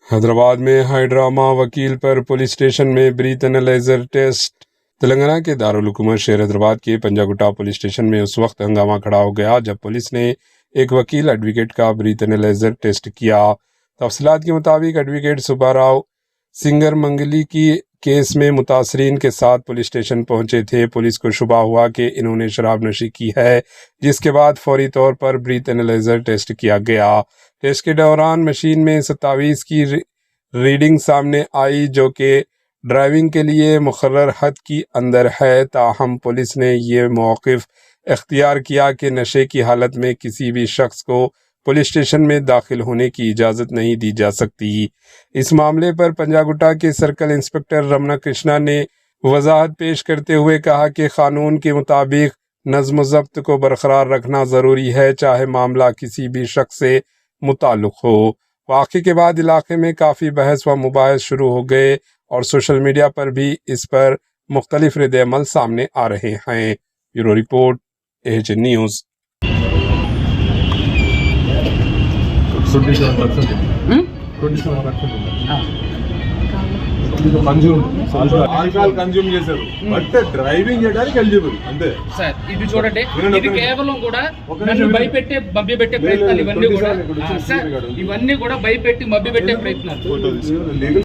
हैदराबाद में high drama वकील पर पुलिस स्टेशन में ब्रीथ एनालाइजर टेस्ट। तेलंगाना के दारुल हुकूमत शहर हैदराबाद के पंजागुट्टा पुलिस स्टेशन में उस वक्त हंगामा खड़ा हो गया जब पुलिस ने एक वकील एडवोकेट का ब्रीथ एनालाइजर टेस्ट किया। तफसीलात के मुताबिक एडवोकेट सुब्बाराव सिंगर मंगली की केस में मुतासरीन के साथ पुलिस स्टेशन पहुंचे थे। पुलिस को शुबा हुआ कि इन्होंने शराब नशी की है, जिसके बाद फौरी तौर पर ब्रीथ एनालाइजर टेस्ट किया गया। टेस्ट के दौरान मशीन में 27 की रीडिंग सामने आई, जो कि ड्राइविंग के लिए मुकर्रर हद की अंदर है। ताहम पुलिस ने ये मौक़िफ़ इख्तियार किया कि नशे की हालत में किसी भी शख्स को पुलिस स्टेशन में दाखिल होने की इजाज़त नहीं दी जा सकती। इस मामले पर पंजागुट्टा के सर्कल इंस्पेक्टर रमना कृष्णा ने वजाहत पेश करते हुए कहा कि कानून के मुताबिक नज़्म व ज़ब्त को बरकरार रखना ज़रूरी है, चाहे मामला किसी भी शख्स से मुताल्लिक़ हो। वाक़े के बाद इलाके में काफ़ी बहस व मुबाहिस शुरू हो गए और सोशल मीडिया पर भी इस पर मुख्तलिफ रद्द-ए-अमल सामने आ रहे हैं। Bureau report, AHN news. 27% alcohol consume చేశారు, బట్ డ్రైవింగ్ చేయడానికి ఎలిజిబుల్ అంతే సార్. ఇది చూడండి, ఇది కేవలం కూడా నన్ను భయపెట్టే మభ్యపెట్టే ప్రయత్నాలు ఇవన్నీ కూడా సార్, ఇవన్నీ కూడా భయపెట్టి మభ్యపెట్టే ప్రయత్నాలు.